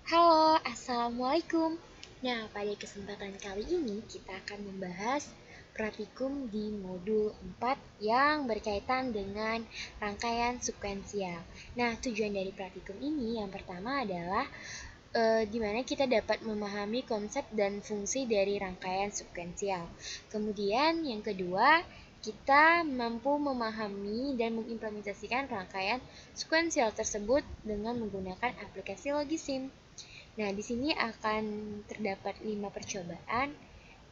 Halo, Assalamualaikum. Nah, pada kesempatan kali ini kita akan membahas praktikum di modul 4 yang berkaitan dengan rangkaian sekuensial. Nah, tujuan dari praktikum ini yang pertama adalah di mana kita dapat memahami konsep dan fungsi dari rangkaian sekuensial. Kemudian yang kedua, kita mampu memahami dan mengimplementasikan rangkaian sekuensial tersebut dengan menggunakan aplikasi Logisim. Nah, di sini akan terdapat 5 percobaan.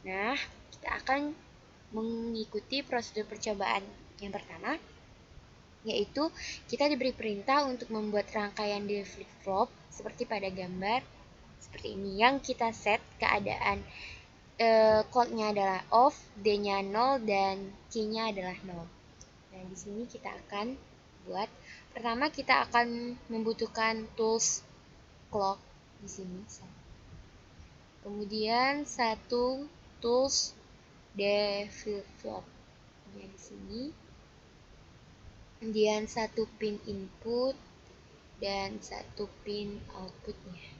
Nah, kita akan mengikuti prosedur percobaan yang pertama, yaitu kita diberi perintah untuk membuat rangkaian di flip-flop seperti pada gambar seperti ini, yang kita set keadaan clock-nya adalah off, D-nya 0, dan Q-nya adalah 0. Nah, di sini kita akan buat. Pertama, kita akan membutuhkan tools clock di sini. Kemudian satu tools flip-flop di sini. Kemudian satu pin input dan satu pin outputnya.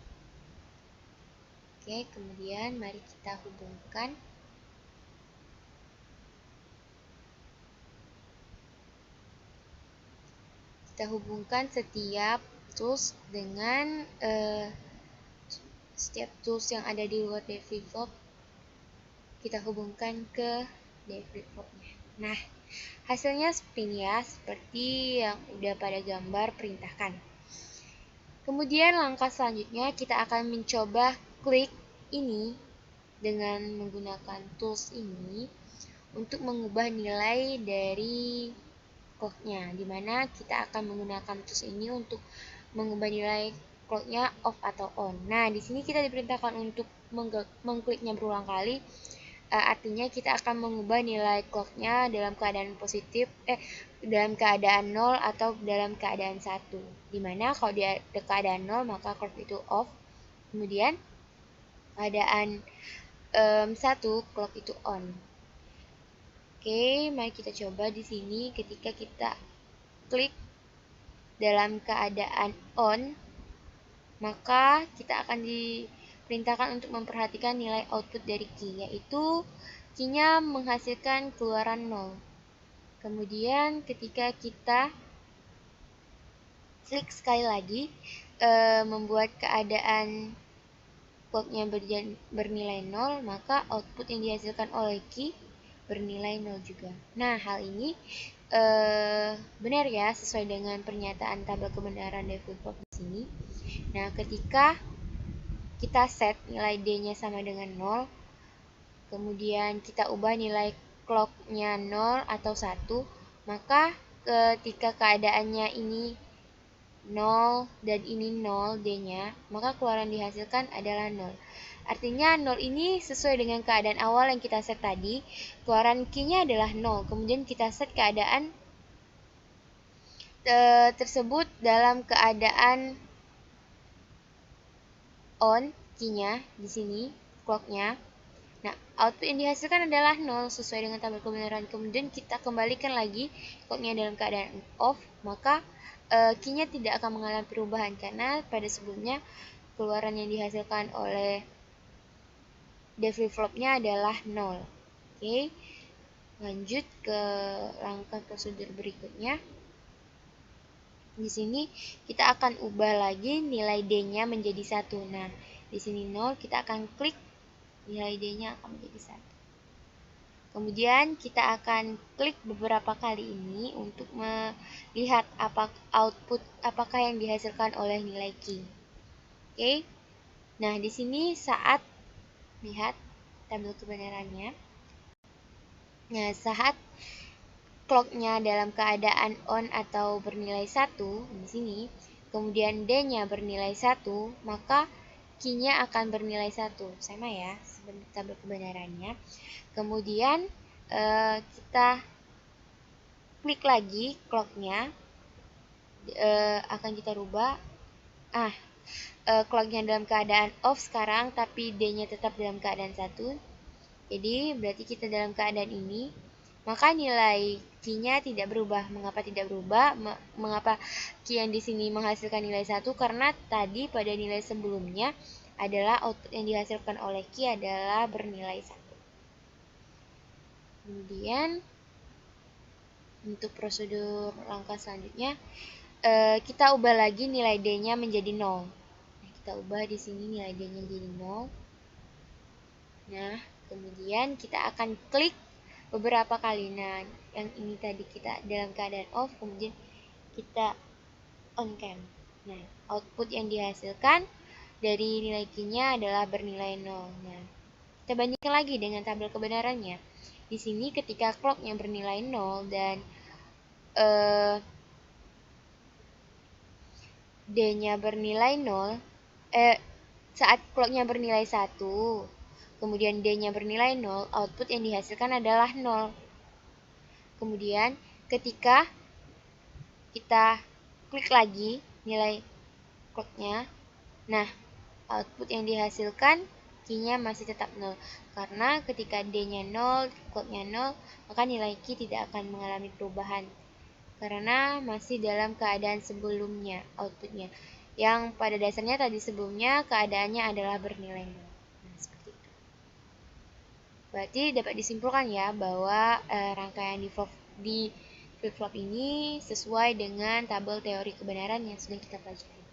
Oke, kemudian mari kita hubungkan. Kita hubungkan setiap tools dengan setiap tools yang ada di luar D flip-flop. Kita hubungkan ke D flip-flopnya. Nah, hasilnya seperti ini ya, seperti yang udah pada gambar perintahkan. Kemudian langkah selanjutnya kita akan mencoba klik ini dengan menggunakan tools ini untuk mengubah nilai dari clock-nya, dimana kita akan menggunakan tools ini untuk mengubah nilai clock-nya off atau on. Nah, di sini kita diperintahkan untuk mengkliknya berulang kali. Artinya kita akan mengubah nilai clock-nya dalam keadaan positif, dalam keadaan 0 atau dalam keadaan 1. Dimana kalau dia ada keadaan 0 maka clock itu off. Kemudian keadaan 1 clock itu on. Oke, mari kita coba di sini ketika kita klik dalam keadaan on, maka kita akan diperintahkan untuk memperhatikan nilai output dari key, yaitu key-nya menghasilkan keluaran 0. Kemudian ketika kita klik sekali lagi, membuat keadaan clock-nya bernilai 0, maka output yang dihasilkan oleh key bernilai 0 juga. Nah, hal ini benar ya, sesuai dengan pernyataan tabel kebenaran dari flip-flop di sini. Nah, ketika kita set nilai D-nya sama dengan 0, kemudian kita ubah nilai clock-nya 0 atau 1, maka ketika keadaannya ini 0 dan ini 0 D-nya, maka keluaran dihasilkan adalah 0. Artinya 0 ini sesuai dengan keadaan awal yang kita set tadi, keluaran Q-nya adalah 0. Kemudian kita set keadaan tersebut dalam keadaan on, Q-nya di sini, clock-nya. Nah, output yang dihasilkan adalah 0 sesuai dengan tabel kebenaran. Kemudian kita kembalikan lagi clock-nya dalam keadaan off, maka Q-nya tidak akan mengalami perubahan karena pada sebelumnya keluaran yang dihasilkan oleh D flip-flopnya adalah 0. Oke, lanjut ke langkah prosedur berikutnya. Di sini kita akan ubah lagi nilai D-nya menjadi 1. Nah, di sini 0, kita akan klik, nilai D-nya akan menjadi 1. Kemudian kita akan klik beberapa kali ini untuk melihat apakah yang dihasilkan oleh nilai Q. Oke. Nah, di sini saat lihat tabel kebenarannya. Nah, saat clock-nya dalam keadaan on atau bernilai 1 di sini, kemudian D-nya bernilai 1, maka Q-nya akan bernilai 1. Sama ya, seperti tabel kebenarannya. Kemudian kita klik lagi clock-nya, akan kita rubah. Clock-nya dalam keadaan off sekarang, tapi D-nya tetap dalam keadaan 1. Jadi berarti kita dalam keadaan ini. maka nilai Q-nya tidak berubah. Mengapa tidak berubah? Mengapa Q yang di sini menghasilkan nilai 1? Karena tadi pada nilai sebelumnya adalah output yang dihasilkan oleh Q adalah bernilai 1. Kemudian untuk prosedur langkah selanjutnya, kita ubah lagi nilai D-nya menjadi 0. Nah, kita ubah di sini nilai D-nya jadi 0. Nah, kemudian kita akan klik beberapa kali. Nah, yang ini tadi kita dalam keadaan off, kemudian kita on cam. Nah, output yang dihasilkan dari nilai Q-nya adalah bernilai 0. Nah, kita bandingkan lagi dengan tabel kebenarannya. Di sini ketika clock-nya bernilai 0 dan D-nya bernilai 0, saat clock-nya bernilai 1, kemudian D-nya bernilai 0, output yang dihasilkan adalah 0. Kemudian ketika kita klik lagi nilai clock-nya, nah output yang dihasilkan Q-nya masih tetap 0. Karena ketika D-nya 0, clock-nya 0, maka nilai Q tidak akan mengalami perubahan. Karena masih dalam keadaan sebelumnya outputnya. Yang pada dasarnya tadi sebelumnya keadaannya adalah bernilai 0. Nah, seperti itu. Berarti dapat disimpulkan ya bahwa rangkaian di flip-flop ini sesuai dengan tabel teori kebenaran yang sudah kita pelajari.